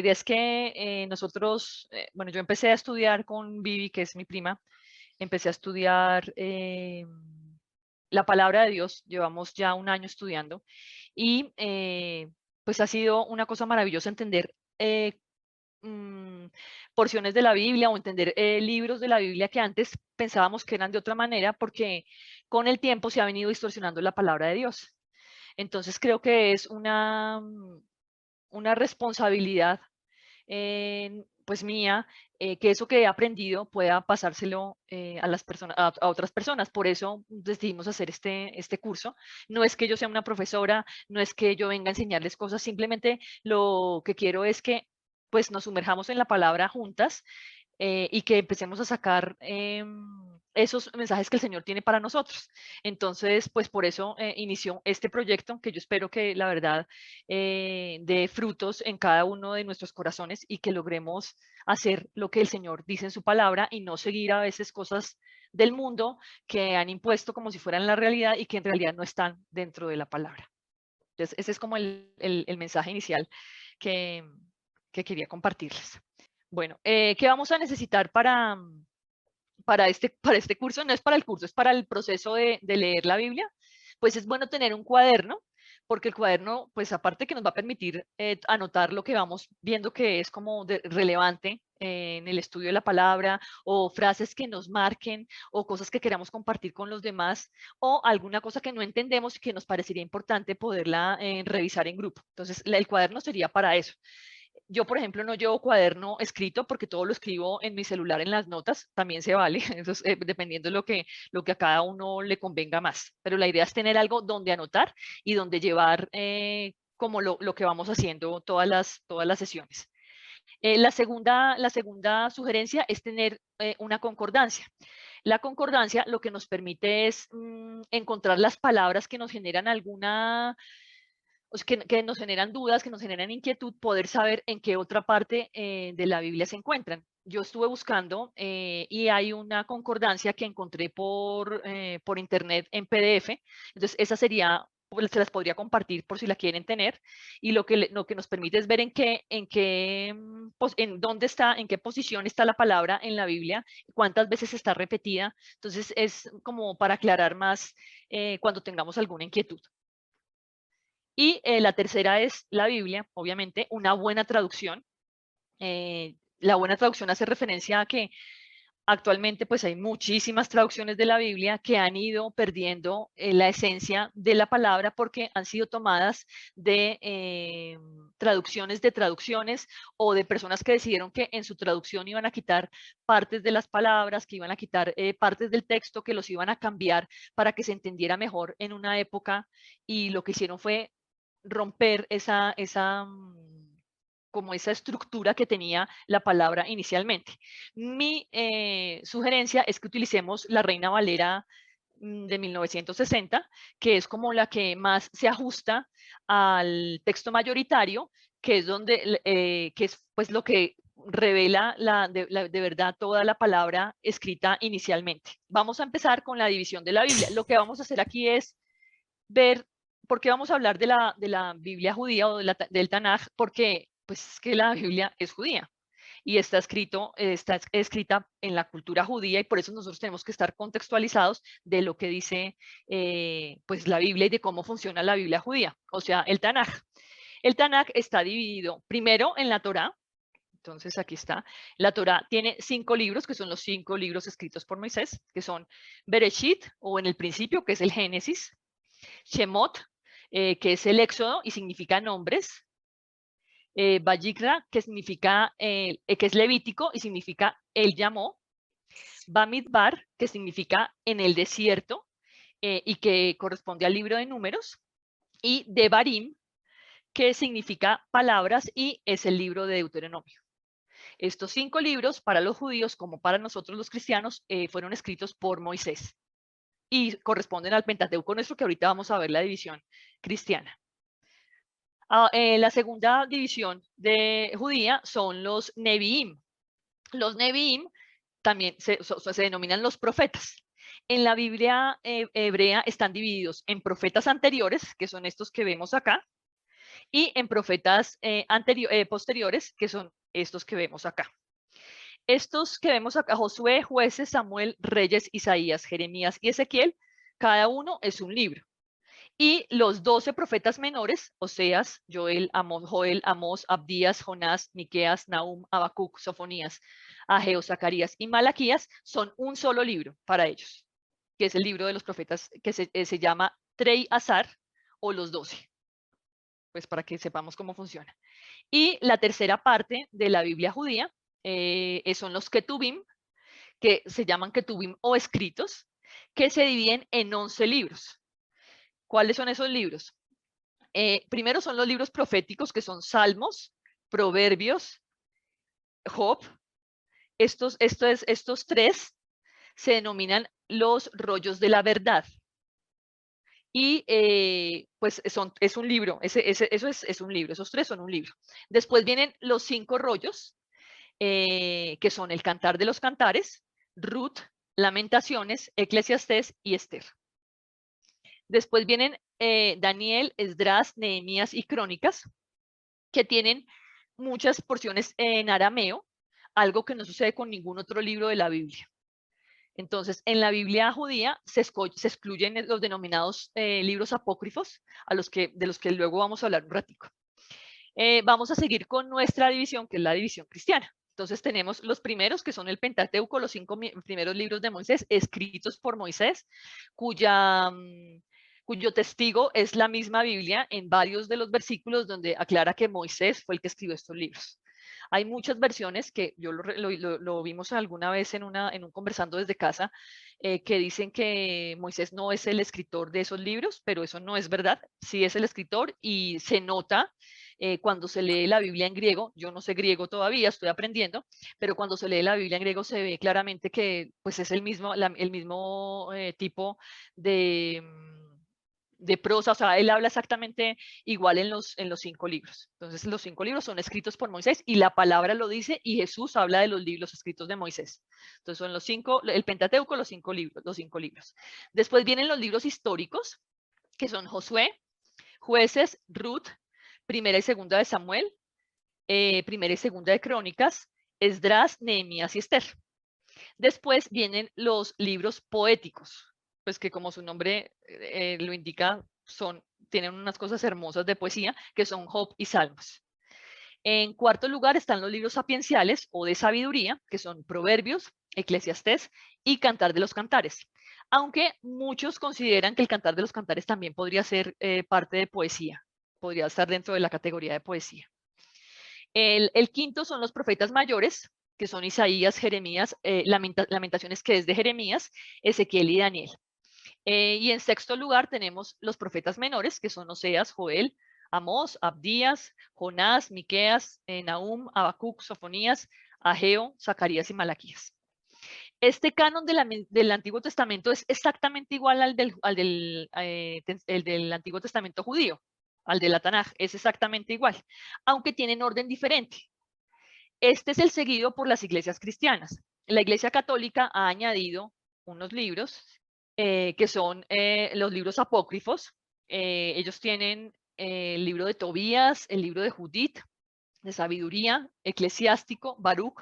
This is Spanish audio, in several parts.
idea es que nosotros, bueno, yo empecé a estudiar con Vivi, que es mi prima, empecé a estudiar la palabra de Dios, llevamos ya un año estudiando y pues ha sido una cosa maravillosa entender mm, porciones de la Biblia o entender libros de la Biblia que antes pensábamos que eran de otra manera porque con el tiempo se ha venido distorsionando la palabra de Dios. Entonces creo que es una responsabilidad pues mía, que eso que he aprendido pueda pasárselo a las personas, a otras personas. Por eso decidimos hacer este curso. No es que yo sea una profesora, no es que yo venga a enseñarles cosas, simplemente lo que quiero es que pues nos sumerjamos en la palabra juntas y que empecemos a sacar esos mensajes que el Señor tiene para nosotros. Entonces, pues por eso inició este proyecto que yo espero que la verdad dé frutos en cada uno de nuestros corazones y que logremos hacer lo que el Señor dice en su palabra y no seguir a veces cosas del mundo que han impuesto como si fueran la realidad y que en realidad no están dentro de la palabra. Entonces, ese es como el mensaje inicial que, que quería compartirles. Bueno, ¿qué vamos a necesitar para este curso? No es para el curso, es para el proceso de leer la Biblia. Pues es bueno tener un cuaderno, porque el cuaderno, pues aparte que nos va a permitir anotar lo que vamos viendo que es como relevante en el estudio de la palabra, o frases que nos marquen, o cosas que queramos compartir con los demás, o alguna cosa que no entendemos y que nos parecería importante poderla revisar en grupo. Entonces, el cuaderno sería para eso. Yo, por ejemplo, no llevo cuaderno escrito porque todo lo escribo en mi celular en las notas, también se vale, eso es, dependiendo de lo que a cada uno le convenga más. Pero la idea es tener algo donde anotar y donde llevar como lo que vamos haciendo todas las sesiones. La segunda sugerencia es tener una concordancia. La concordancia lo que nos permite es encontrar las palabras que nos generan alguna o sea, que nos generan dudas, que nos generan inquietud, poder saber en qué otra parte de la Biblia se encuentran. Yo estuve buscando y hay una concordancia que encontré por internet en PDF. Entonces, esa sería, pues, se las podría compartir por si la quieren tener. Y lo que nos permite es ver en dónde está, en qué posición está la palabra en la Biblia, cuántas veces está repetida. Entonces, es como para aclarar más cuando tengamos alguna inquietud. Y la tercera es la Biblia, obviamente, una buena traducción. La buena traducción hace referencia a que actualmente pues hay muchísimas traducciones de la Biblia que han ido perdiendo la esencia de la palabra porque han sido tomadas de traducciones o de personas que decidieron que en su traducción iban a quitar partes de las palabras, que iban a quitar partes del texto, que los iban a cambiar para que se entendiera mejor en una época y lo que hicieron fue romper como esa estructura que tenía la palabra inicialmente. Mi sugerencia es que utilicemos la Reina Valera de 1960, que es como la que más se ajusta al texto mayoritario, que es que es pues lo que revela de verdad toda la palabra escrita inicialmente. Vamos a empezar con la división de la Biblia. Lo que vamos a hacer aquí es ver por qué vamos a hablar de la Biblia judía o del Tanaj, porque pues es que la Biblia es judía y está escrita en la cultura judía y por eso nosotros tenemos que estar contextualizados de lo que dice pues la Biblia y de cómo funciona la Biblia judía, o sea, el Tanaj. El Tanaj está dividido primero en la Torá. Entonces aquí está. La Torá tiene 5 libros, que son los 5 libros escritos por Moisés, que son Bereshit, o en el principio, que es el Génesis. Shemot, que es el Éxodo y significa nombres. Vayikra, que significa, que es Levítico y significa él llamó. Bamidbar, que significa en el desierto y que corresponde al libro de números. Y Devarim, que significa palabras y es el libro de Deuteronomio. Estos 5 libros, para los judíos como para nosotros los cristianos, fueron escritos por Moisés y corresponden al Pentateuco nuestro, que ahorita vamos a ver la división cristiana. La segunda división de judía son los Neviim. Los Neviim también se denominan los profetas. En la Biblia hebrea están divididos en profetas anteriores, que son estos que vemos acá, y en profetas posteriores, que son estos que vemos acá. Estos que vemos acá, Josué, Jueces, Samuel, Reyes, Isaías, Jeremías y Ezequiel, cada uno es un libro. Y los 12 profetas menores, Oseas, Joel, Amós, Abdías, Jonás, Miqueas, Nahum, Habacuc, Sofonías, Ageo, Zacarías y Malaquías, son un solo libro para ellos, que es el libro de los profetas que se llama Trei Azar o los 12, pues para que sepamos cómo funciona. Y la tercera parte de la Biblia judía son los Ketubim, que se llaman Ketubim o escritos, que se dividen en 11 libros. ¿Cuáles son esos libros? Primero son los libros proféticos, que son Salmos, Proverbios, Job. Estos tres se denominan los rollos de la verdad. Y pues es un libro, eso es un libro, esos tres son un libro. Después vienen los 5 rollos, que son el Cantar de los Cantares, Ruth, Lamentaciones, Eclesiastés y Esther. Después vienen Daniel, Esdras, Nehemías y Crónicas, que tienen muchas porciones en arameo, algo que no sucede con ningún otro libro de la Biblia. Entonces, en la Biblia judía se excluyen los denominados libros apócrifos, de los que luego vamos a hablar un ratico. Vamos a seguir con nuestra división, que es la división cristiana. Entonces tenemos los primeros, que son el Pentateuco, los 5 primeros libros de Moisés, escritos por Moisés, cuyo testigo es la misma Biblia en varios de los versículos donde aclara que Moisés fue el que escribió estos libros. Hay muchas versiones que yo lo vimos alguna vez en un conversando desde casa, que dicen que Moisés no es el escritor de esos libros, pero eso no es verdad. Sí es el escritor y se nota cuando se lee la Biblia en griego. Yo no sé griego todavía, estoy aprendiendo, pero cuando se lee la Biblia en griego se ve claramente que pues es el mismo tipo de prosa, o sea, él habla exactamente igual en los 5 libros. Entonces, los 5 libros son escritos por Moisés y la palabra lo dice, y Jesús habla de los libros escritos de Moisés. Entonces, son los 5, el Pentateuco, los 5 libros. Después vienen los libros históricos, que son Josué, Jueces, Ruth, Primera y Segunda de Samuel, Primera y Segunda de Crónicas, Esdras, Nehemías y Esther. Después vienen los libros poéticos, pues que como su nombre lo indica, tienen unas cosas hermosas de poesía, que son Job y Salmos. En cuarto lugar están los libros sapienciales o de sabiduría, que son Proverbios, Eclesiastés y Cantar de los Cantares. Aunque muchos consideran que el Cantar de los Cantares también podría ser parte de poesía, podría estar dentro de la categoría de poesía. El quinto son los profetas mayores, que son Isaías, Jeremías, Lamentaciones, que es de Jeremías, Ezequiel y Daniel. Y en sexto lugar tenemos los profetas menores, que son Oseas, Joel, Amós, Abdías, Jonás, Miqueas, Nahum, Habacuc, Sofonías, Ageo, Zacarías y Malaquías. Este canon del Antiguo Testamento es exactamente igual al del Antiguo Testamento judío, al de la Tanaj, es exactamente igual, aunque tienen orden diferente. Este es el seguido por las iglesias cristianas. La Iglesia Católica ha añadido unos libros que son los libros apócrifos. Ellos tienen el libro de Tobías, el libro de Judith, de Sabiduría, Eclesiástico, Baruch,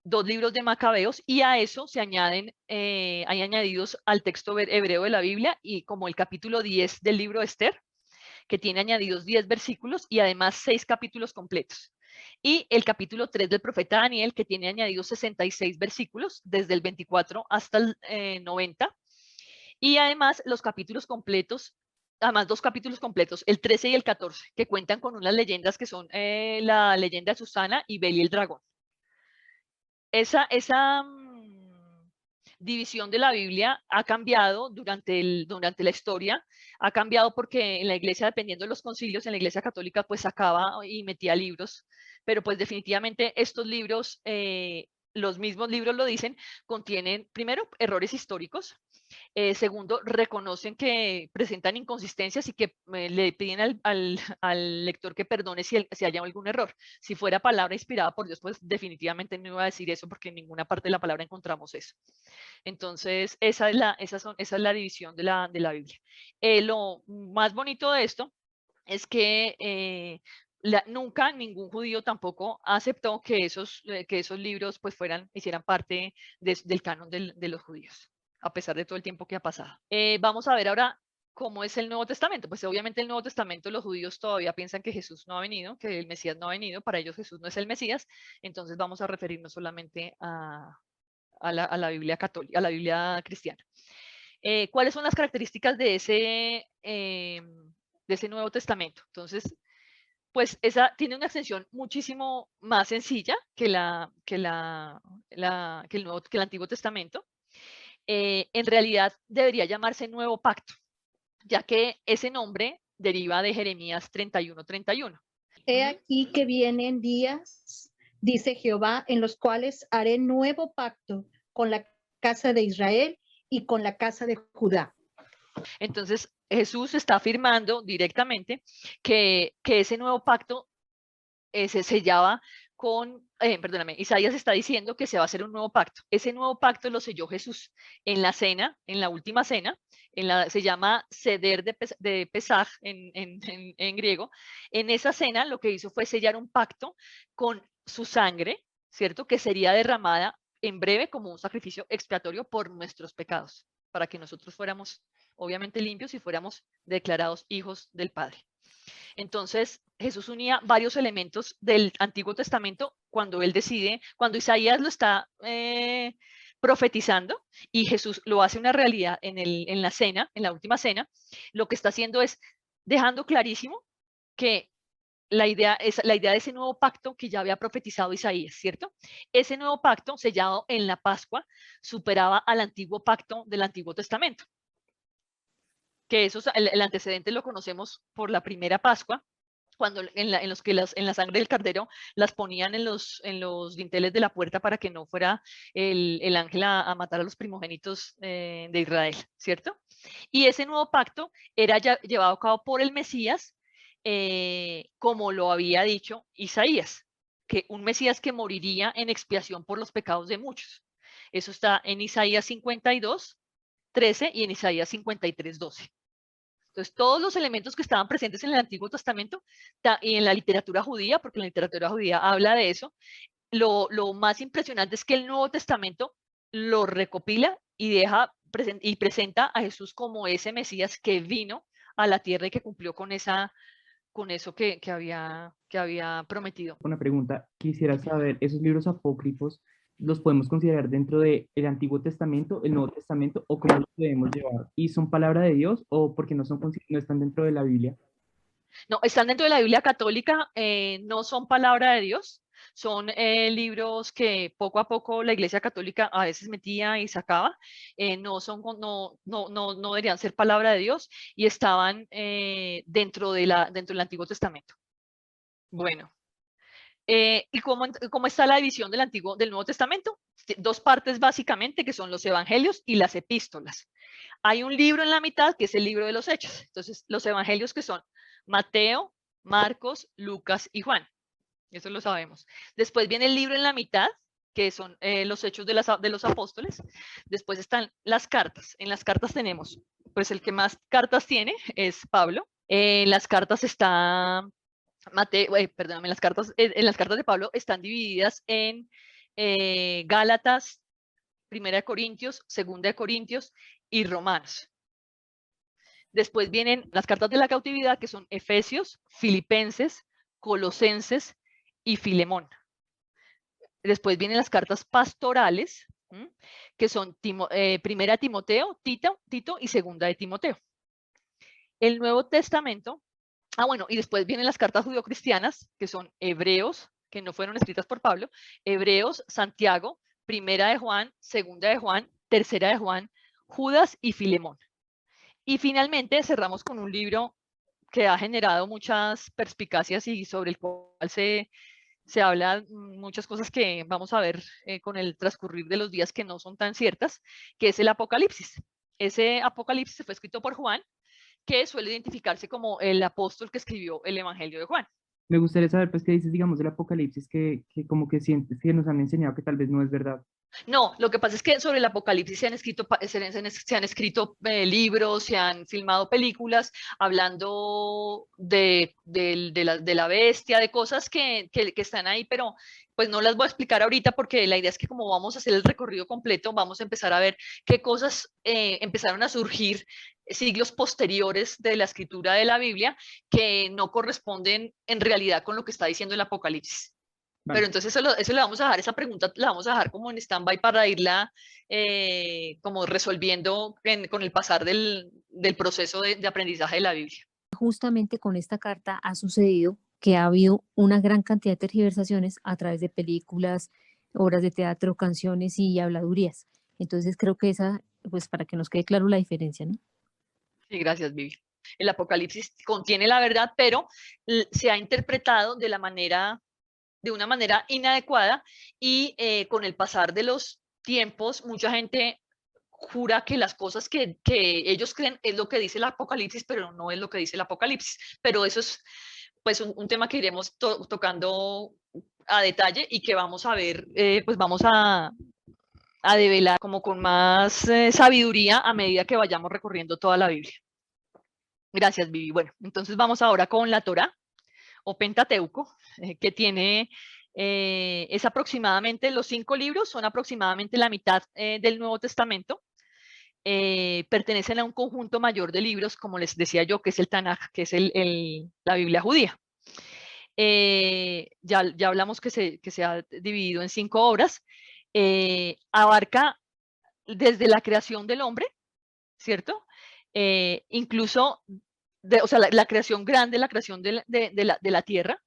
2 libros de Macabeos, y a eso se añaden, hay añadidos al texto hebreo de la Biblia, y como el capítulo 10 del libro de Esther, que tiene añadidos 10 versículos y además 6 capítulos completos. Y el capítulo 3 del profeta Daniel, que tiene añadidos 66 versículos, desde el 24 hasta el 90. Y además los capítulos completos, además 2 capítulos completos, el 13 y el 14, que cuentan con unas leyendas que son la leyenda de Susana y Beli el dragón. Esa división de la Biblia ha cambiado durante la historia, ha cambiado porque en la iglesia, dependiendo de los concilios, en la iglesia católica pues sacaba y metía libros, pero pues definitivamente estos libros, los mismos libros lo dicen, contienen primero errores históricos, segundo, reconocen que presentan inconsistencias y que le piden al lector que perdone si haya algún error. Si fuera palabra inspirada por Dios, pues definitivamente no iba a decir eso, porque en ninguna parte de la palabra encontramos eso. Entonces, esa es la división de la Biblia. Lo más bonito de esto es que nunca ningún judío tampoco aceptó que esos libros pues hicieran parte del canon de los judíos, a pesar de todo el tiempo que ha pasado. Vamos a ver ahora cómo es el Nuevo Testamento. Pues obviamente el Nuevo Testamento los judíos todavía piensan que Jesús no ha venido, que el Mesías no ha venido, para ellos Jesús no es el Mesías, entonces vamos a referirnos solamente a la Biblia católica, a la Biblia cristiana. ¿Cuáles son las características de ese Nuevo Testamento? Entonces, pues esa tiene una extensión muchísimo más sencilla que el Antiguo Testamento. En realidad debería llamarse Nuevo Pacto, ya que ese nombre deriva de Jeremías 31:31. He aquí que vienen días, dice Jehová, en los cuales haré nuevo pacto con la casa de Israel y con la casa de Judá. Entonces, Jesús está afirmando directamente que ese nuevo pacto se sellaba perdóname, Isaías está diciendo que se va a hacer un nuevo pacto. Ese nuevo pacto lo selló Jesús en la cena, en la última cena, se llama Seder de Pesaj en griego. En esa cena lo que hizo fue sellar un pacto con su sangre, ¿cierto? Que sería derramada en breve como un sacrificio expiatorio por nuestros pecados, para que nosotros fuéramos obviamente limpios y fuéramos declarados hijos del Padre. Entonces, Jesús unía varios elementos del Antiguo Testamento cuando Isaías lo está profetizando y Jesús lo hace una realidad en la cena, en la última cena, lo que está haciendo es dejando clarísimo que la idea de ese nuevo pacto que ya había profetizado Isaías, ¿cierto? Ese nuevo pacto sellado en la Pascua superaba al antiguo pacto del Antiguo Testamento, que el antecedente lo conocemos por la primera Pascua, cuando en la sangre del cordero las ponían en los dinteles de la puerta para que no fuera el ángel a matar a los primogénitos de Israel, ¿cierto? Y ese nuevo pacto era ya llevado a cabo por el Mesías, como lo había dicho Isaías, que un Mesías que moriría en expiación por los pecados de muchos. Eso está en Isaías 52:13 y en Isaías 53:12. Entonces, todos los elementos que estaban presentes en el Antiguo Testamento y en la literatura judía, porque la literatura judía habla de eso, lo más impresionante es que el Nuevo Testamento lo recopila y presenta a Jesús como ese Mesías que vino a la tierra y que cumplió con eso que había prometido. Una pregunta, quisiera saber, ¿esos libros apócrifos los podemos considerar dentro del Antiguo Testamento, el Nuevo Testamento, o cómo los debemos llevar? ¿Y son palabra de Dios o porque no están dentro de la Biblia? No, están dentro de la Biblia católica, no son palabra de Dios, son libros que poco a poco la Iglesia Católica a veces metía y sacaba, no deberían ser palabra de Dios y estaban dentro del Antiguo Testamento. Bueno, ¿y cómo está la división del Nuevo Testamento? Dos partes básicamente, que son los evangelios y las epístolas. Hay un libro en la mitad que es el libro de los Hechos. Entonces, los evangelios que son Mateo, Marcos, Lucas y Juan. Eso lo sabemos. Después viene el libro en la mitad, que son los Hechos de los Apóstoles. Después están las cartas. En las cartas tenemos, pues el que más cartas tiene es Pablo. En las cartas está Mateo, perdóname, en las cartas de Pablo están divididas en Gálatas, Primera de Corintios, Segunda de Corintios y Romanos. Después vienen las cartas de la cautividad, que son Efesios, Filipenses, Colosenses y Filemón. Después vienen las cartas pastorales, que son Primera de Timoteo, Tito y Segunda de Timoteo. El Nuevo Testamento, bueno, y después vienen las cartas judio-cristianas, que son Hebreos, que no fueron escritas por Pablo, Hebreos, Santiago, Primera de Juan, Segunda de Juan, Tercera de Juan, Judas y Filemón. Y finalmente cerramos con un libro que ha generado muchas perspicacias y sobre el cual se habla muchas cosas que vamos a ver con el transcurrir de los días que no son tan ciertas, que es el Apocalipsis. Ese Apocalipsis fue escrito por Juan, que suele identificarse como el apóstol que escribió el Evangelio de Juan. Me gustaría saber, pues, qué dices, digamos, del Apocalipsis, que como que sientes que nos han enseñado que tal vez no es verdad. No, lo que pasa es que sobre el Apocalipsis se han escrito, se han escrito libros, se han filmado películas hablando de la bestia, de cosas que están ahí, pero pues no las voy a explicar ahorita porque la idea es que como vamos a hacer el recorrido completo, vamos a empezar a ver qué cosas empezaron a surgir siglos posteriores de la escritura de la Biblia que no corresponden en realidad con lo que está diciendo el Apocalipsis. Pero Vale. entonces eso le vamos a dejar, esa pregunta la vamos a dejar como en stand-by para irla como resolviendo con el pasar del proceso de aprendizaje de la Biblia. Justamente con esta carta ha sucedido que ha habido una gran cantidad de tergiversaciones a través de películas, obras de teatro, canciones y habladurías. Entonces creo que esa, pues para que nos quede claro la diferencia, ¿no? Sí, gracias, Vivi. El Apocalipsis contiene la verdad, pero se ha interpretado de una manera inadecuada y con el pasar de los tiempos, mucha gente jura que las cosas que ellos creen es lo que dice el Apocalipsis, pero no es lo que dice el Apocalipsis. Pero eso es pues un tema que iremos tocando a detalle y que vamos a ver, pues vamos a develar como con más sabiduría a medida que vayamos recorriendo toda la Biblia. Gracias, Vivi. Bueno, entonces vamos ahora con la Torá o Pentateuco, que tiene, es aproximadamente, los 5 libros son aproximadamente la mitad del Nuevo Testamento. Pertenecen a un conjunto mayor de libros, como les decía yo, que es el Tanaj, que es la Biblia judía. Ya hablamos que se ha dividido en 5 obras. Abarca desde la creación del hombre, ¿cierto? Incluso, o sea, la creación grande, la creación de la tierra,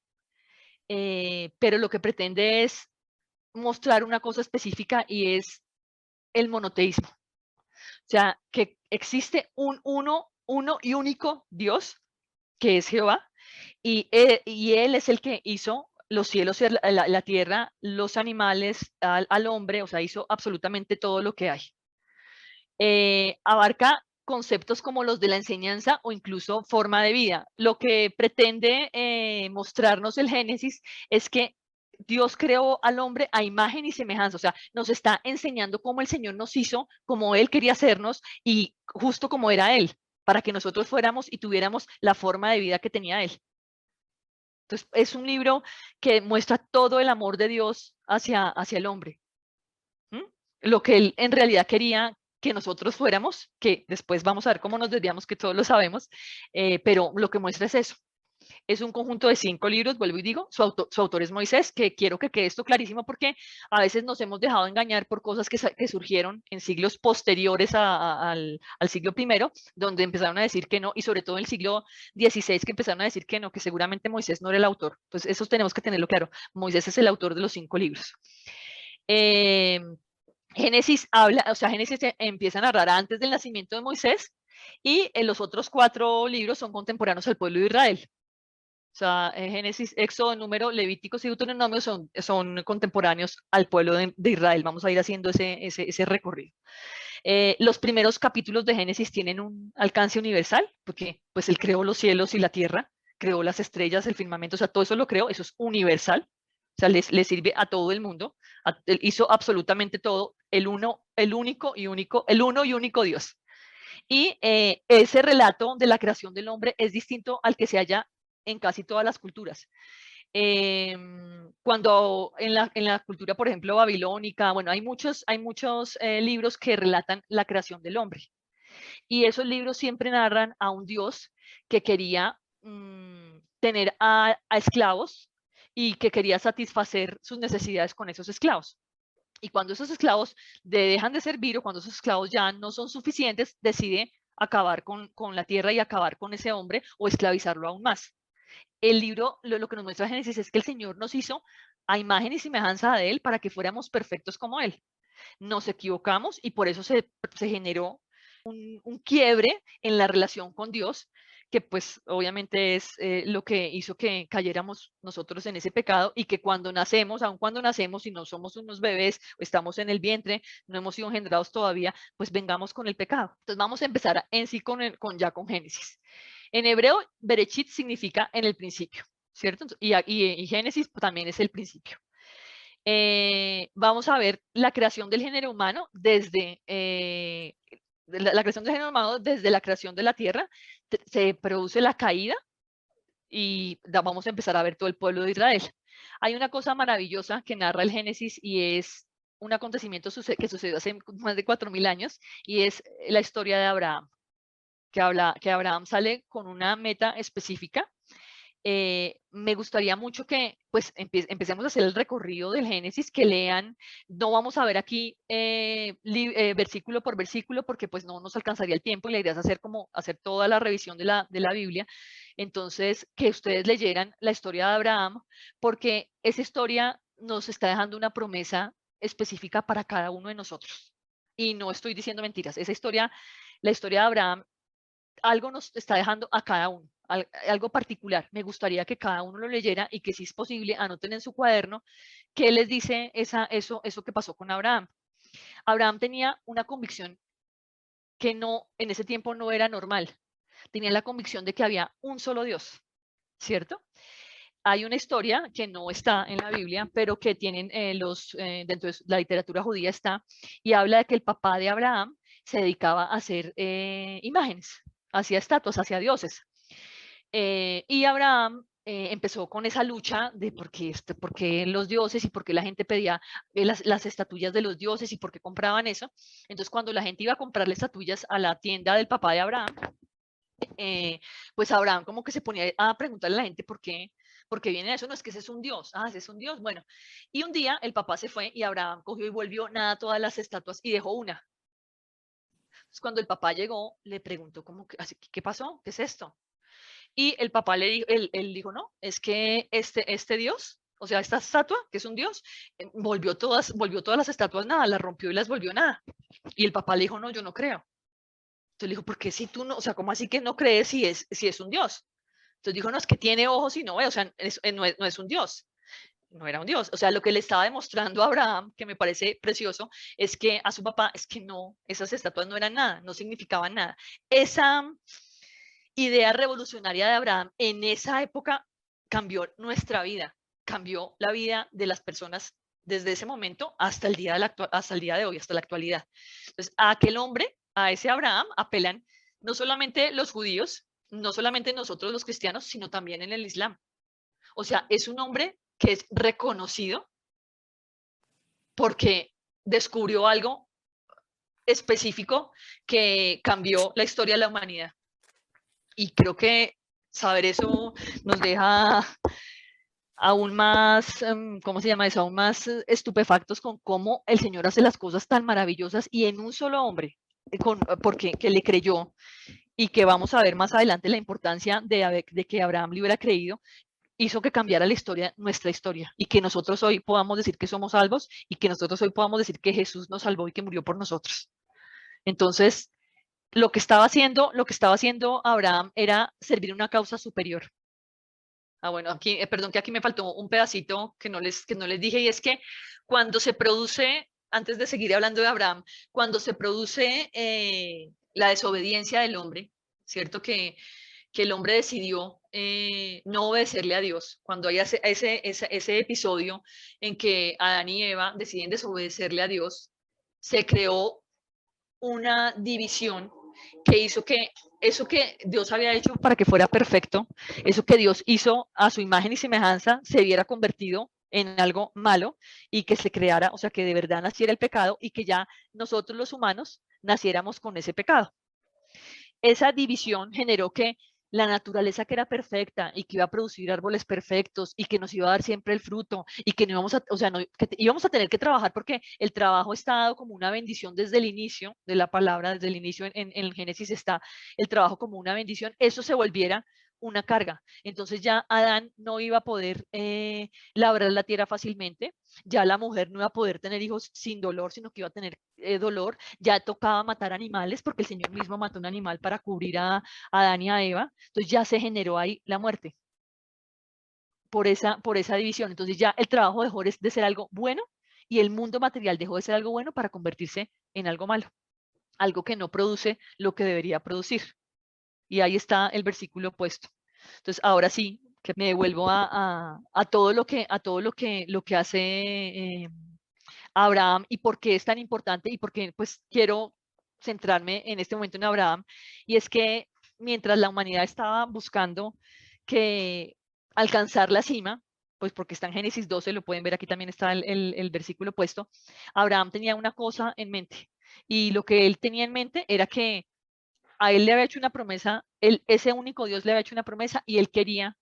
pero lo que pretende es mostrar una cosa específica y es el monoteísmo. O sea, que existe un uno y único Dios, que es Jehová, y él es el que hizo los cielos y la tierra, los animales, al hombre, o sea, hizo absolutamente todo lo que hay. Abarca conceptos como los de la enseñanza o incluso forma de vida. Lo que pretende mostrarnos el Génesis es que Dios creó al hombre a imagen y semejanza, o sea, nos está enseñando cómo el Señor nos hizo, como Él quería hacernos y justo como era Él, para que nosotros fuéramos y tuviéramos la forma de vida que tenía Él. Entonces, es un libro que muestra todo el amor de Dios hacia el hombre. Lo que Él en realidad quería que nosotros fuéramos, que después vamos a ver cómo nos desviamos, que todos lo sabemos, pero lo que muestra es eso. Es un conjunto de 5 libros, vuelvo y digo, su autor es Moisés, que quiero que quede esto clarísimo porque a veces nos hemos dejado engañar por cosas que surgieron en siglos posteriores al siglo I, donde empezaron a decir que no, y sobre todo en el siglo XVI que empezaron a decir que no, que seguramente Moisés no era el autor. Entonces eso tenemos que tenerlo claro, Moisés es el autor de los 5 libros. Génesis habla, o sea, Génesis empieza a narrar antes del nacimiento de Moisés y los otros 4 libros son contemporáneos al pueblo de Israel. O sea, Génesis, Éxodo, Número, Levíticos y Deuteronomio son contemporáneos al pueblo de Israel. Vamos a ir haciendo ese recorrido. Los primeros capítulos de Génesis tienen un alcance universal, porque pues él creó los cielos y la tierra, creó las estrellas, el firmamento, o sea, todo eso lo creó, eso es universal. O sea, le sirve a todo el mundo. Él hizo absolutamente todo, el uno y único Dios. Y ese relato de la creación del hombre es distinto al que se halla en casi todas las culturas. Cuando en la cultura, por ejemplo, babilónica, bueno, hay muchos libros que relatan la creación del hombre. Y esos libros siempre narran a un Dios que quería tener a esclavos y que quería satisfacer sus necesidades con esos esclavos. Y cuando esos esclavos dejan de servir o cuando esos esclavos ya no son suficientes, decide acabar con la tierra y acabar con ese hombre o esclavizarlo aún más. El libro, lo que nos muestra Génesis es que el Señor nos hizo a imagen y semejanza de Él para que fuéramos perfectos como Él. Nos equivocamos y por eso se generó un quiebre en la relación con Dios, que pues obviamente es lo que hizo que cayéramos nosotros en ese pecado y que cuando nacemos, aun cuando nacemos y no somos unos bebés o estamos en el vientre, no hemos sido engendrados todavía, pues vengamos con el pecado. Entonces vamos a empezar en sí con Génesis. En hebreo, Bereshit significa en el principio, ¿cierto? Y Génesis también es el principio. Vamos a ver la creación del género humano desde la creación del género humano desde la creación de la tierra. Se produce la caída y vamos a empezar a ver todo el pueblo de Israel. Hay una cosa maravillosa que narra el Génesis y es un acontecimiento que sucedió hace más de 4000 años y es la historia de Abraham, que Abraham sale con una meta específica. Me gustaría mucho que pues empecemos a hacer el recorrido del Génesis, que lean, no vamos a ver aquí versículo por versículo porque pues no nos alcanzaría el tiempo y la idea es hacer toda la revisión de la Biblia. Entonces, que ustedes leyeran la historia de Abraham, porque esa historia nos está dejando una promesa específica para cada uno de nosotros. Y no estoy diciendo mentiras, esa historia, la historia de Abraham, algo nos está dejando a cada uno, algo particular. Me gustaría que cada uno lo leyera y que si es posible anoten en su cuaderno qué les dice eso que pasó con Abraham. Abraham tenía una convicción que en ese tiempo no era normal. Tenía la convicción de que había un solo Dios, ¿cierto? Hay una historia que no está en la Biblia, pero que tienen dentro de la literatura judía está, y habla de que el papá de Abraham se dedicaba a hacer imágenes, hacía estatuas, hacía dioses. Y Abraham empezó con esa lucha de por qué los dioses y por qué la gente pedía las estatuillas de los dioses y por qué compraban eso. Entonces, cuando la gente iba a comprarle estatuillas a la tienda del papá de Abraham, pues Abraham como que se ponía a preguntarle a la gente por qué viene eso. No, es que ese es un dios. Ah, ese es un dios. Bueno, y un día el papá se fue y Abraham cogió y volvió nada todas las estatuas y dejó una. Entonces, cuando el papá llegó, le preguntó ¿qué pasó? ¿Qué es esto? Y el papá él dijo, no, es que este dios, o sea, esta estatua, que es un dios, volvió todas las estatuas nada, las rompió y las volvió nada. Y el papá le dijo, no, yo no creo. Entonces le dijo, ¿por qué si tú no, o sea, cómo así que no crees si es un dios? Entonces dijo, no, es que tiene ojos y no ve, o sea, no es un dios. No era un dios. O sea, lo que le estaba demostrando a Abraham, que me parece precioso, es que a su papá, es que no, esas estatuas no eran nada, no significaban nada. Esa idea revolucionaria de Abraham en esa época cambió nuestra vida, cambió la vida de las personas desde ese momento hasta el día de hoy, hasta la actualidad. Entonces, a aquel hombre, a ese Abraham, apelan no solamente los judíos, no solamente nosotros los cristianos, sino también en el Islam. O sea, es un hombre que es reconocido porque descubrió algo específico que cambió la historia de la humanidad. Y creo que saber eso nos deja aún más, ¿cómo se llama eso? Aún más estupefactos con cómo el Señor hace las cosas tan maravillosas y en un solo hombre, porque que le creyó, y que vamos a ver más adelante la importancia de que Abraham le hubiera creído, hizo que cambiara la historia, nuestra historia, y que nosotros hoy podamos decir que somos salvos y que nosotros hoy podamos decir que Jesús nos salvó y que murió por nosotros. Entonces, lo que estaba haciendo Abraham era servir una causa superior. Ah, bueno, aquí, perdón, que aquí me faltó un pedacito que no les dije, y es que cuando se produce, antes de seguir hablando de Abraham, cuando se produce la desobediencia del hombre, ¿cierto? Que el hombre decidió no obedecerle a Dios, cuando hay ese episodio en que Adán y Eva deciden desobedecerle a Dios, se creó una división que hizo que eso que Dios había hecho para que fuera perfecto, eso que Dios hizo a su imagen y semejanza, se viera convertido en algo malo y que se creara, o sea, que de verdad naciera el pecado y que ya nosotros los humanos naciéramos con ese pecado. Esa división generó que la naturaleza, que era perfecta y que iba a producir árboles perfectos y que nos iba a dar siempre el fruto y que no íbamos a, o sea, que íbamos a tener que trabajar porque el trabajo está dado como una bendición desde el inicio de la palabra, desde el inicio en el Génesis está el trabajo como una bendición, eso se volviera una carga. Entonces ya Adán no iba a poder labrar la tierra fácilmente, ya la mujer no iba a poder tener hijos sin dolor, sino que iba a tener dolor, ya tocaba matar animales porque el Señor mismo mató un animal para cubrir a Adán y a Eva, entonces ya se generó ahí la muerte por esa división. Entonces ya el trabajo dejó de ser algo bueno y el mundo material dejó de ser algo bueno para convertirse en algo malo, algo que no produce lo que debería producir. Y ahí está el versículo puesto. Entonces, ahora sí, que me devuelvo a todo lo que, lo que hace Abraham y por qué es tan importante y por qué pues quiero centrarme en este momento en Abraham. Y es que mientras la humanidad estaba buscando que alcanzar la cima, pues porque está en Génesis 12, lo pueden ver, aquí también está el versículo puesto, Abraham tenía una cosa en mente. Y lo que él tenía en mente era que a él le había hecho una promesa, ese único Dios le había hecho una promesa y él quería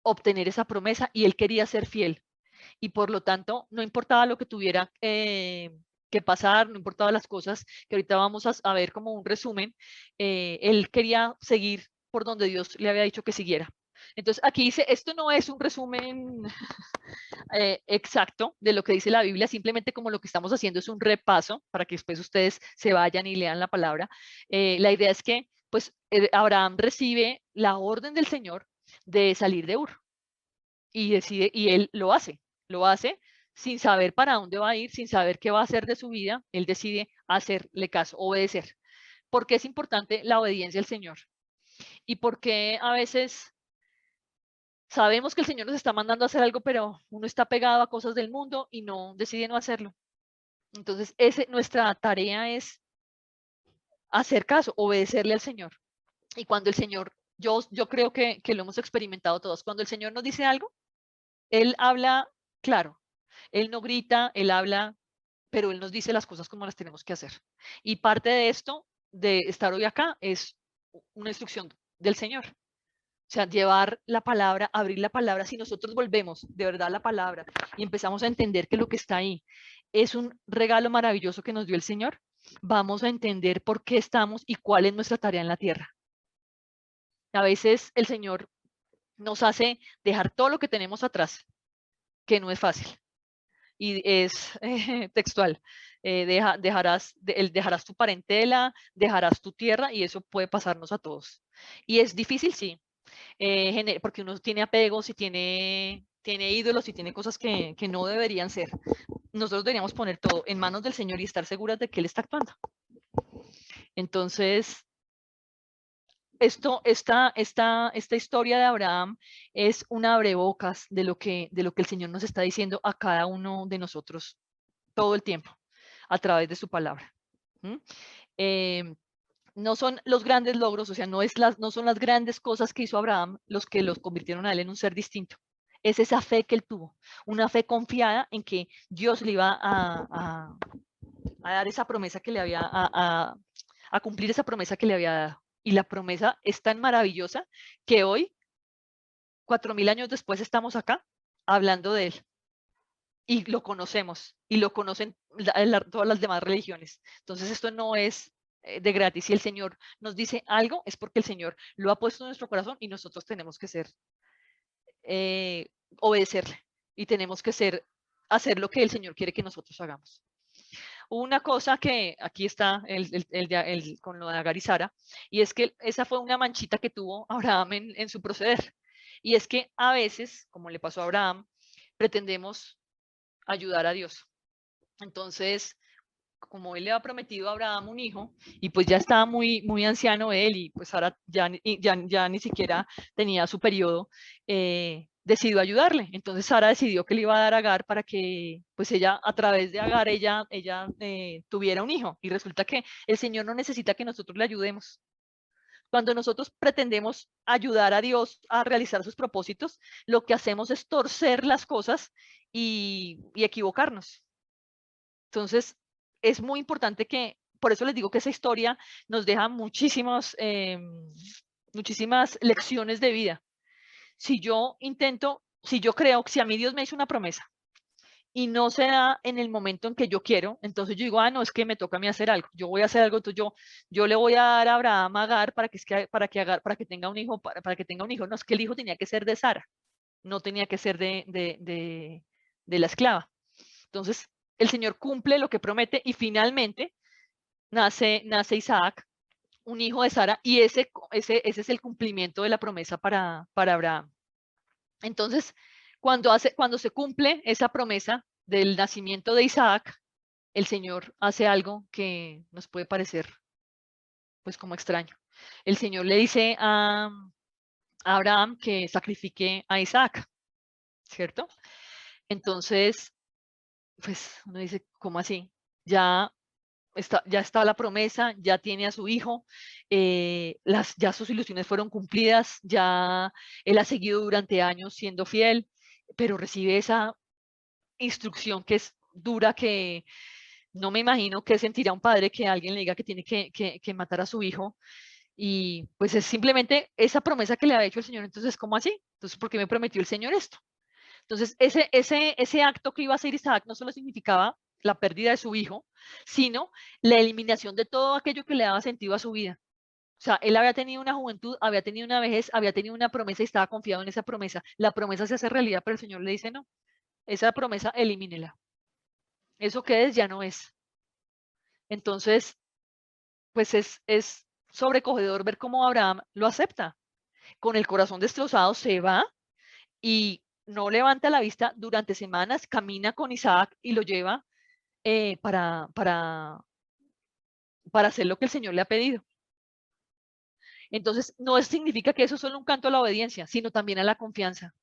obtener esa promesa y él quería ser fiel. Y por lo tanto, no importaba lo que tuviera que pasar, no importaba las cosas que ahorita vamos a ver como un resumen, él quería seguir por donde Dios le había dicho que siguiera. Entonces aquí dice, esto no es un resumen exacto de lo que dice la Biblia, simplemente como lo que estamos haciendo es un repaso para que después ustedes se vayan y lean la palabra. La idea es que pues Abraham recibe la orden del Señor de salir de Ur y decide, y él lo hace sin saber para dónde va a ir, sin saber qué va a hacer de su vida, él decide hacerle caso, obedecer. ¿Por qué es importante la obediencia al Señor? Y por qué a veces sabemos que el Señor nos está mandando a hacer algo, pero uno está pegado a cosas del mundo y no decide no hacerlo. Entonces, nuestra tarea es hacer caso, obedecerle al Señor. Y cuando el Señor, yo creo que lo hemos experimentado todos, cuando el Señor nos dice algo, Él habla claro, Él no grita, Él habla, pero Él nos dice las cosas como las tenemos que hacer. Y parte de esto, de estar hoy acá, es una instrucción del Señor. O sea, llevar la palabra, abrir la palabra, si nosotros volvemos de verdad a la palabra y empezamos a entender que lo que está ahí es un regalo maravilloso que nos dio el Señor, vamos a entender por qué estamos y cuál es nuestra tarea en la tierra. A veces el Señor nos hace dejar todo lo que tenemos atrás, que no es fácil. Y es textual, dejarás tu parentela, dejarás tu tierra y eso puede pasarnos a todos. Y es difícil, sí, porque uno tiene apegos y tiene ídolos y tiene cosas que no deberían ser. Nosotros deberíamos poner todo en manos del Señor y estar seguras de que Él está actuando. Entonces, esta historia de Abraham es un abrebocas de lo que el Señor nos está diciendo a cada uno de nosotros todo el tiempo a través de su palabra. No son los grandes logros, o sea, no son las grandes cosas que hizo Abraham los que los convirtieron a él en un ser distinto. Es esa fe que él tuvo, una fe confiada en que Dios le iba a dar esa promesa que le había, a cumplir esa promesa que le había dado. Y la promesa es tan maravillosa que hoy, 4000 años después, estamos acá hablando de él. Y lo conocemos, y lo conocen todas las demás religiones. Entonces esto no es de gratis. Si el Señor nos dice algo, es porque el Señor lo ha puesto en nuestro corazón y nosotros tenemos que obedecerle y tenemos que hacer lo que el Señor quiere que nosotros hagamos. Una cosa que aquí está con lo de Agar y Sara, y es que esa fue una manchita que tuvo Abraham en su proceder. Y es que a veces, como le pasó a Abraham, pretendemos ayudar a Dios. Entonces, como él le ha prometido a Abraham un hijo, y pues ya estaba muy, muy anciano él, y pues ahora ya ni siquiera tenía su periodo, decidió ayudarle. Entonces Sara decidió que le iba a dar a Agar para que pues ella, a través de Agar, ella tuviera un hijo. Y resulta que el Señor no necesita que nosotros le ayudemos. Cuando nosotros pretendemos ayudar a Dios a realizar sus propósitos, lo que hacemos es torcer las cosas y equivocarnos. Entonces, es muy importante por eso les digo que esa historia nos deja muchísimas lecciones de vida. Si yo creo que si a mí Dios me hizo una promesa y no se da en el momento en que yo quiero, entonces yo digo, no, es que me toca a mí hacer algo, yo voy a hacer algo, entonces yo le voy a dar a Abraham a Agar para que tenga un hijo, para que tenga un hijo. No, es que el hijo tenía que ser de Sara, no tenía que ser de la esclava. Entonces, el Señor cumple lo que promete y finalmente nace Isaac, un hijo de Sara, y ese es el cumplimiento de la promesa para Abraham. Entonces, cuando se cumple esa promesa del nacimiento de Isaac, el Señor hace algo que nos puede parecer pues como extraño. El Señor le dice a a Abraham que sacrifique a Isaac, ¿cierto? Entonces, pues uno dice, ¿cómo así? Ya está la promesa, ya tiene a su hijo, ya sus ilusiones fueron cumplidas, ya él ha seguido durante años siendo fiel, pero recibe esa instrucción que es dura, que no me imagino qué sentirá un padre que alguien le diga que tiene que matar a su hijo. Y pues es simplemente esa promesa que le ha hecho el Señor. Entonces, ¿cómo así? Entonces, ¿por qué me prometió el Señor esto? Entonces, ese acto que iba a hacer Isaac no solo significaba la pérdida de su hijo, sino la eliminación de todo aquello que le daba sentido a su vida. O sea, él había tenido una juventud, había tenido una vejez, había tenido una promesa y estaba confiado en esa promesa. La promesa se hace realidad, pero el Señor le dice, no, esa promesa elimínela. Eso que es, ya no es. Entonces, pues es sobrecogedor ver cómo Abraham lo acepta. Con el corazón destrozado se va y no levanta la vista durante semanas, camina con Isaac y lo lleva para hacer lo que el Señor le ha pedido. Entonces, no significa que eso es solo un canto a la obediencia, sino también a la confianza,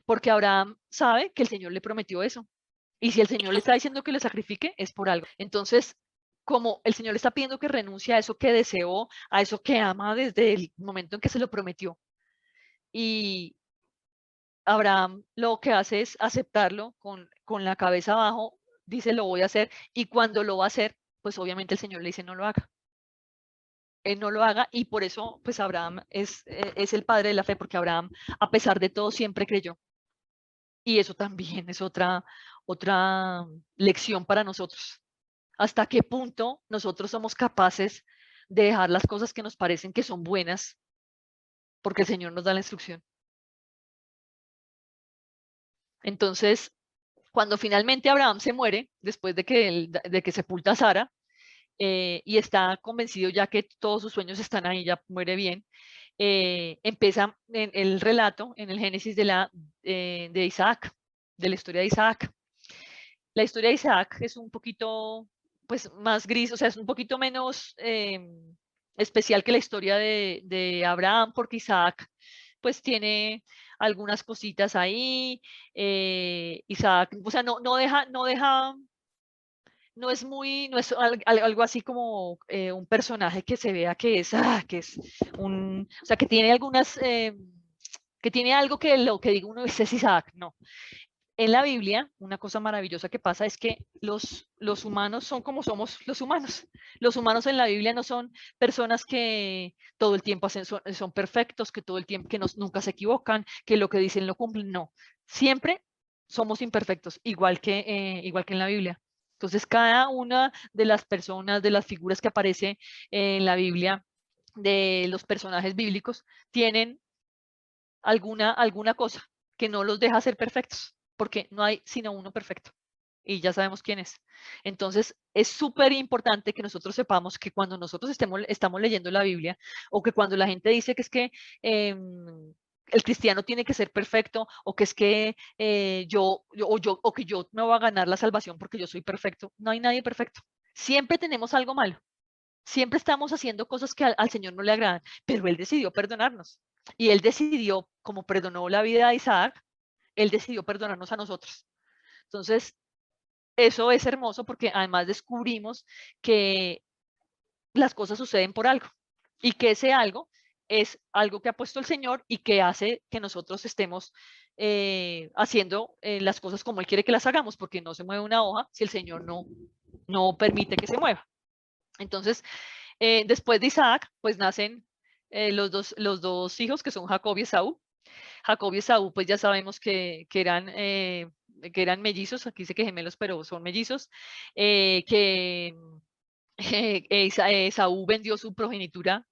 porque Abraham sabe que el Señor le prometió eso. Y si el Señor le está diciendo que le sacrifique, es por algo. Entonces, como el Señor le está pidiendo que renuncie a eso que deseó, a eso que ama desde el momento en que se lo prometió, y Abraham lo que hace es aceptarlo con la cabeza abajo, dice lo voy a hacer, y cuando lo va a hacer, pues obviamente el Señor le dice no lo haga. Él no lo haga, y por eso pues Abraham es el padre de la fe, porque Abraham a pesar de todo siempre creyó. Y eso también es otra lección para nosotros. ¿Hasta qué punto nosotros somos capaces de dejar las cosas que nos parecen que son buenas porque el Señor nos da la instrucción? Entonces, cuando finalmente Abraham se muere, después de que sepulta a Sara, y está convencido ya que todos sus sueños están ahí, ya muere bien, empieza en el relato, en el Génesis de Isaac, de la historia de Isaac. La historia de Isaac es un poquito pues, más gris, o sea, es un poquito menos especial que la historia de Abraham, porque Isaac pues tiene algunas cositas ahí. Isaac, o sea, no deja, no es muy, no es algo así como un personaje que se vea que es o sea, que tiene algunas, que tiene algo que lo que diga uno es Isaac, no. En la Biblia, una cosa maravillosa que pasa es que los humanos son como somos los humanos. Los humanos en la Biblia no son personas que todo el tiempo son perfectos, que todo el tiempo, nunca se equivocan, que lo que dicen lo cumplen, no. Siempre somos imperfectos, igual que en la Biblia. Entonces, cada una de las personas, de las figuras que aparece en la Biblia, de los personajes bíblicos, tienen alguna cosa que no los deja ser perfectos, porque no hay sino uno perfecto y ya sabemos quién es. Entonces, es súper importante que nosotros sepamos que cuando nosotros estamos leyendo la Biblia, o que cuando la gente dice que es que el cristiano tiene que ser perfecto, o que es que o que yo me voy a ganar la salvación porque yo soy perfecto, no hay nadie perfecto. Siempre tenemos algo malo. Siempre estamos haciendo cosas que al Señor no le agradan, pero Él decidió perdonarnos. Y Él decidió, como perdonó la vida de Isaac, Él decidió perdonarnos a nosotros. Entonces, eso es hermoso porque además descubrimos que las cosas suceden por algo y que ese algo es algo que ha puesto el Señor y que hace que nosotros estemos haciendo las cosas como Él quiere que las hagamos, porque no se mueve una hoja si el Señor no permite que se mueva. Entonces, después de Isaac, pues nacen los dos hijos que son Jacob y Esaú. Jacob y Esaú, pues ya sabemos que eran mellizos, aquí dice que gemelos, pero son mellizos, que Esaú vendió su progenitura,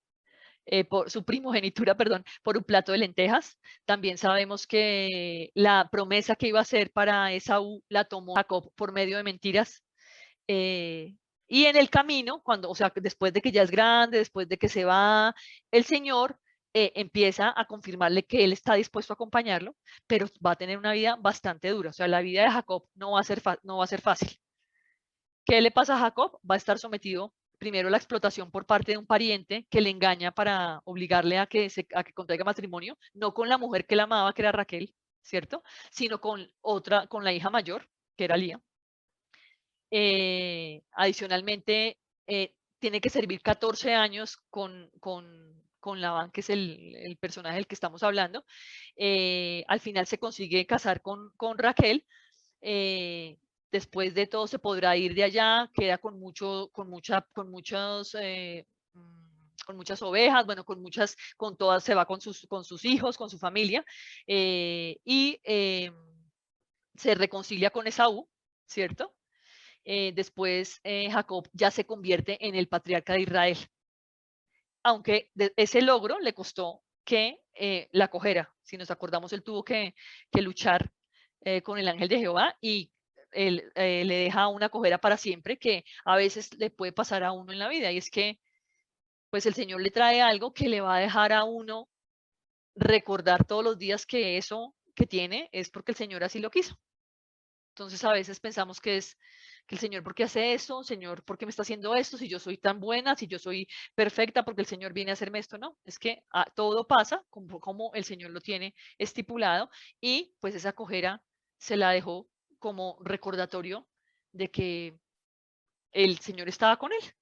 por su primogenitura, perdón, por un plato de lentejas. También sabemos que la promesa que iba a hacer para Esaú la tomó Jacob por medio de mentiras. Y en el camino, o sea, después de que ya es grande, después de que se va, el Señor empieza a confirmarle que Él está dispuesto a acompañarlo, pero va a tener una vida bastante dura. O sea, la vida de Jacob no va a ser fácil. ¿Qué le pasa a Jacob? Va a estar sometido primero la explotación por parte de un pariente que le engaña para obligarle a que contraiga matrimonio, no con la mujer que la amaba, que era Raquel, ¿cierto? Sino con con la hija mayor, que era Lía. Adicionalmente, tiene que servir 14 años con Labán, que es el personaje del que estamos hablando. Al final se consigue casar con Raquel. Después de todo se podrá ir de allá, queda con muchas ovejas, bueno, con todas, se va con sus hijos, con su familia, y se reconcilia con Esaú, ¿cierto? Después Jacob ya se convierte en el patriarca de Israel, aunque ese logro le costó que la cogiera. Si nos acordamos, él tuvo que luchar con el ángel de Jehová, y él le deja una cojera para siempre, que a veces le puede pasar a uno en la vida, y es que pues el Señor le trae algo que le va a dejar a uno recordar todos los días que eso que tiene es porque el Señor así lo quiso. Entonces a veces pensamos que es que el Señor, ¿por qué hace esto? Señor, ¿por qué me está haciendo esto? Si yo soy tan buena, si yo soy perfecta, porque el Señor viene a hacerme esto. No, es que todo pasa como el Señor lo tiene estipulado, y pues esa cojera se la dejó como recordatorio de que el Señor estaba con él.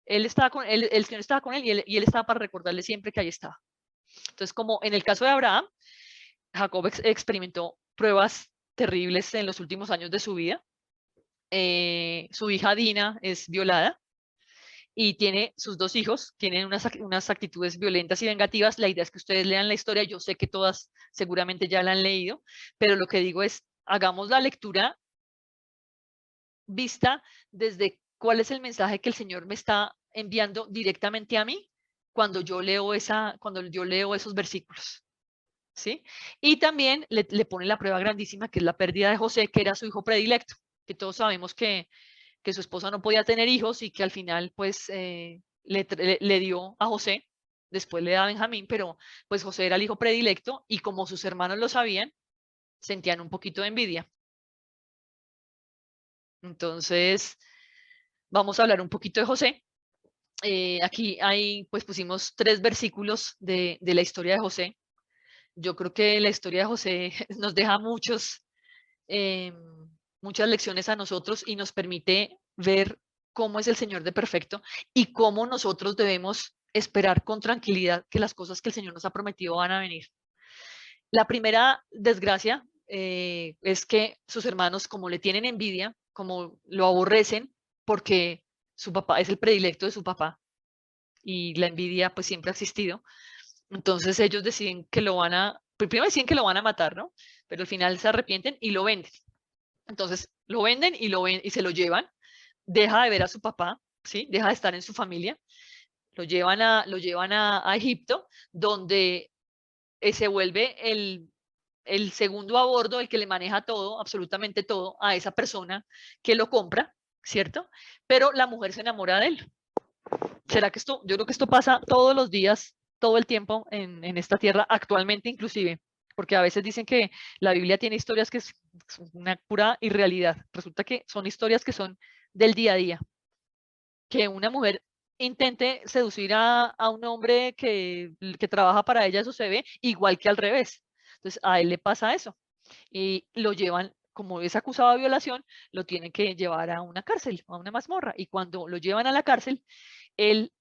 El Señor estaba con él, y él estaba para recordarle siempre que ahí estaba. Entonces, como en el caso de Abraham, Jacob experimentó pruebas terribles en los últimos años de su vida. Su hija Dina es violada y tiene sus 2 hijos, tienen unas actitudes violentas y vengativas. La idea es que ustedes lean la historia, yo sé que todas seguramente ya la han leído, pero lo que digo es, hagamos la lectura vista desde cuál es el mensaje que el Señor me está enviando directamente a mí cuando yo leo esos versículos, ¿sí? Y también le pone la prueba grandísima, que es la pérdida de José, que era su hijo predilecto, que todos sabemos que su esposa no podía tener hijos, y que al final pues le dio a José, después le da a Benjamín, pero pues José era el hijo predilecto, y como sus hermanos lo sabían, sentían un poquito de envidia. Entonces, vamos a hablar un poquito de José. Aquí pues pusimos 3 versículos de la historia de José. Yo creo que la historia de José nos deja muchas lecciones a nosotros, y nos permite ver cómo es el Señor de perfecto, y cómo nosotros debemos esperar con tranquilidad que las cosas que el Señor nos ha prometido van a venir. La primera desgracia es que sus hermanos, como le tienen envidia, como lo aborrecen, porque su papá es el predilecto de su papá, y la envidia pues siempre ha existido. Entonces ellos deciden que primero deciden que lo van a matar, ¿no? Pero al final se arrepienten y lo venden. Entonces lo venden y se lo llevan, deja de ver a su papá, ¿sí? Deja de estar en su familia, lo llevan a Egipto, donde se vuelve el segundo a bordo, el que le maneja todo, absolutamente todo, a esa persona que lo compra, ¿cierto? Pero la mujer se enamora de él. ¿Será que yo creo que esto pasa todos los días, todo el tiempo en esta tierra, actualmente inclusive? Porque a veces dicen que la Biblia tiene historias que es una pura irrealidad. Resulta que son historias que son del día a día. Que una mujer intente seducir a un hombre que trabaja para ella, eso se ve, igual que al revés. Entonces a él le pasa eso, y lo llevan, como es acusado de violación, lo tienen que llevar a una cárcel, a una mazmorra, y cuando lo llevan a la cárcel, él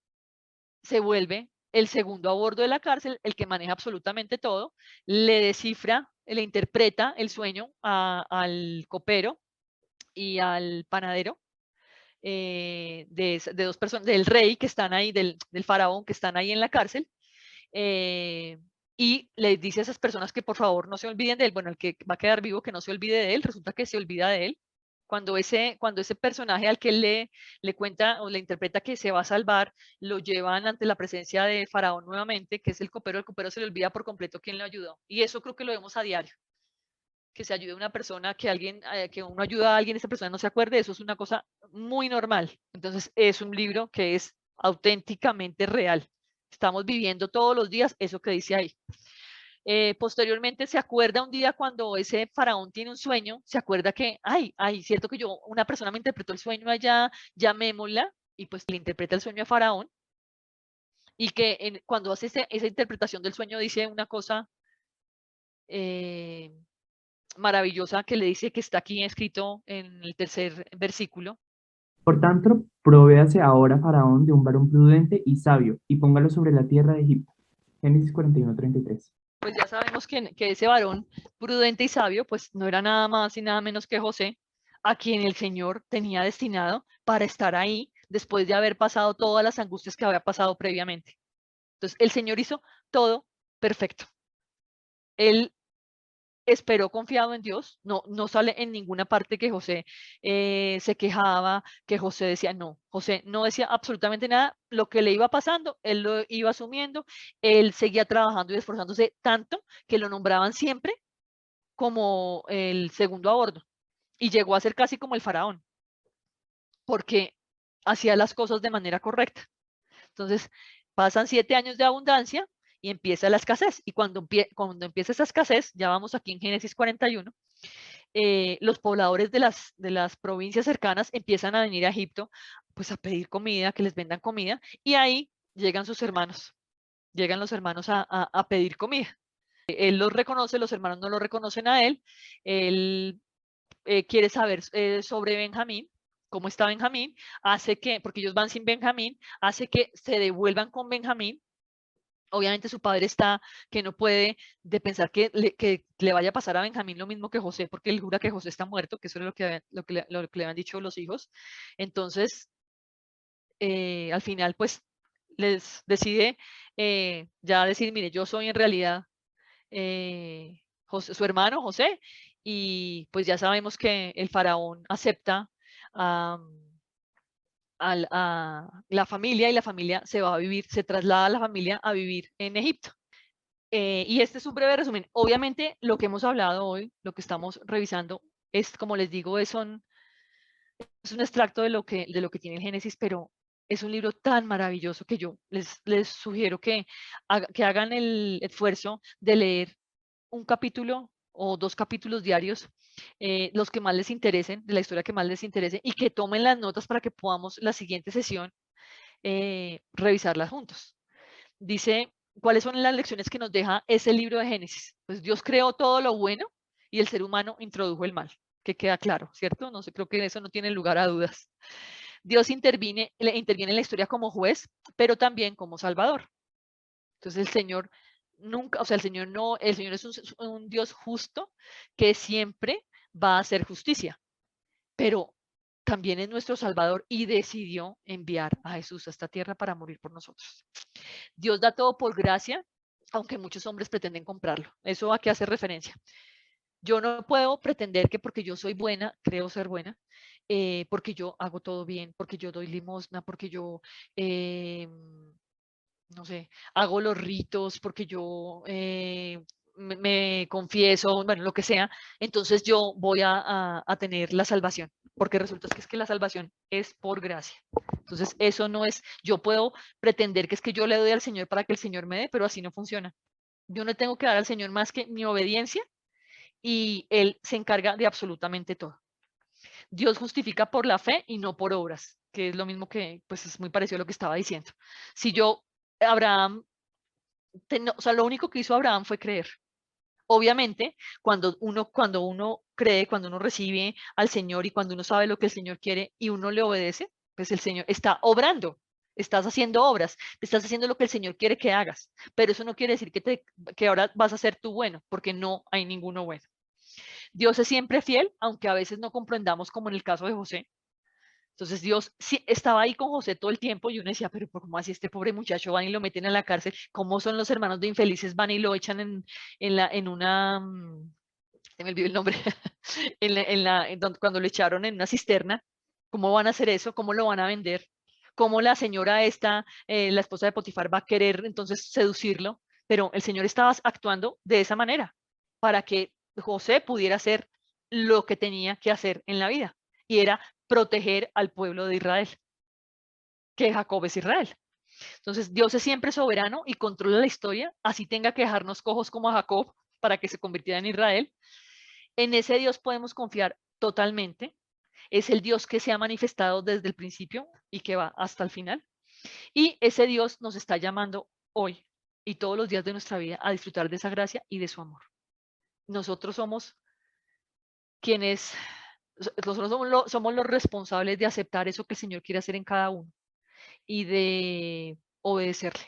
se vuelve el segundo a bordo de la cárcel, el que maneja absolutamente todo, le descifra, le interpreta el sueño al copero y al panadero, de 2 personas, del rey que están ahí, del faraón que están ahí en la cárcel, y le dice a esas personas que por favor no se olviden de él. Bueno, el que va a quedar vivo, que no se olvide de él. Resulta que se olvida de él. Cuando ese personaje al que él le cuenta o le interpreta que se va a salvar, lo llevan ante la presencia de Faraón nuevamente, que es el copero se le olvida por completo quién lo ayudó. Y eso creo que lo vemos a diario. Que se ayude a una persona, que uno ayuda a alguien, esa persona no se acuerde, eso es una cosa muy normal. Entonces es un libro que es auténticamente real. Estamos viviendo todos los días eso que dice ahí. Posteriormente se acuerda un día, cuando ese faraón tiene un sueño, se acuerda que, cierto que una persona me interpretó el sueño allá, llamémosla, y pues le interpreta el sueño a Faraón, y que cuando hace esa interpretación del sueño dice una cosa maravillosa que le dice que está aquí escrito en el tercer versículo. Por tanto, provéase ahora Faraón de un varón prudente y sabio, y póngalo sobre la tierra de Egipto. Génesis 41:33. Pues ya sabemos que ese varón prudente y sabio, pues no era nada más y nada menos que José, a quien el Señor tenía destinado para estar ahí después de haber pasado todas las angustias que había pasado previamente. Entonces, el Señor hizo todo perfecto. Él esperó confiado en Dios, no sale en ninguna parte que José se quejaba, que José decía no. José no decía absolutamente nada, lo que le iba pasando, él lo iba asumiendo, él seguía trabajando y esforzándose tanto que lo nombraban siempre como el segundo a bordo, y llegó a ser casi como el faraón, porque hacía las cosas de manera correcta. Entonces, pasan 7 años de abundancia y empieza la escasez. Y cuando empieza esa escasez, ya vamos aquí en Génesis 41, los pobladores de las provincias cercanas empiezan a venir a Egipto, pues a pedir comida, que les vendan comida, y ahí llegan sus hermanos, llegan los hermanos a pedir comida. Él los reconoce, los hermanos no lo reconocen a él quiere saber sobre Benjamín, cómo está Benjamín, hace que, porque ellos van sin Benjamín, hace que se devuelvan con Benjamín. Obviamente su padre está, que no puede de pensar que le vaya a pasar a Benjamín lo mismo que José, porque él jura que José está muerto, que eso es lo que le habían dicho los hijos. Entonces, al final, pues, les decide ya decir, mire, yo soy en realidad su hermano José, y pues ya sabemos que el faraón acepta a la familia, y la familia se va a vivir, se traslada a la familia a vivir en Egipto. Y este es un breve resumen. Obviamente lo que hemos hablado hoy, lo que estamos revisando, es, como les digo, es un extracto de lo que tiene el Génesis, pero es un libro tan maravilloso que yo les sugiero que hagan el esfuerzo de leer un capítulo o 2 capítulos diarios, los que más les interesen, de la historia que más les interese, y que tomen las notas para que podamos la siguiente sesión revisarlas juntos. Dice, ¿cuáles son las lecciones que nos deja ese libro de Génesis? Pues Dios creó todo lo bueno y el ser humano introdujo el mal, que queda claro, ¿cierto? No sé, creo que eso no tiene lugar a dudas. Dios interviene en la historia como juez, pero también como salvador. Entonces el Señor nunca, o sea, el Señor es un Dios justo que siempre va a hacer justicia, pero también es nuestro Salvador y decidió enviar a Jesús a esta tierra para morir por nosotros. Dios da todo por gracia, aunque muchos hombres pretenden comprarlo. ¿Eso a qué hace referencia? Yo no puedo pretender que porque yo soy buena, creo ser buena, porque yo hago todo bien, porque yo doy limosna, porque yo no sé, hago los ritos, porque yo me confieso, bueno, lo que sea, entonces yo voy a tener la salvación, porque resulta que es que la salvación es por gracia. Entonces eso no es, yo puedo pretender que es que yo le doy al Señor para que el Señor me dé, pero así no funciona. Yo no tengo que dar al Señor más que mi obediencia, y Él se encarga de absolutamente todo. Dios justifica por la fe y no por obras, que es lo mismo que, pues es muy parecido a lo que estaba diciendo. Si yo, Abraham, o sea, lo único que hizo Abraham fue creer. Obviamente, cuando uno cree, cuando uno recibe al Señor y cuando uno sabe lo que el Señor quiere y uno le obedece, pues el Señor está obrando, estás haciendo obras, estás haciendo lo que el Señor quiere que hagas, pero eso no quiere decir que ahora vas a ser tú bueno, porque no hay ninguno bueno. Dios es siempre fiel, aunque a veces no comprendamos, como en el caso de José. Entonces Dios sí estaba ahí con José todo el tiempo, y uno decía, pero ¿cómo así este pobre muchacho van y lo meten a la cárcel? ¿Cómo son los hermanos de infelices? Van y lo echan en una, se me olvidó el nombre, cuando lo echaron en una cisterna. ¿Cómo van a hacer eso? ¿Cómo lo van a vender? ¿Cómo la señora esta, la esposa de Potifar, va a querer entonces seducirlo? Pero el Señor estaba actuando de esa manera para que José pudiera hacer lo que tenía que hacer en la vida, y era proteger al pueblo de Israel, que Jacob es Israel. Entonces Dios es siempre soberano y controla la historia, así tenga que dejarnos cojos como a Jacob para que se convirtiera en Israel. En ese Dios podemos confiar totalmente. Es el Dios que se ha manifestado desde el principio, y que va hasta el final. Y ese Dios nos está llamando hoy y todos los días de nuestra vida a disfrutar de esa gracia y de su amor. Nosotros somos quienes, nosotros somos los responsables de aceptar eso que el Señor quiere hacer en cada uno y de obedecerle.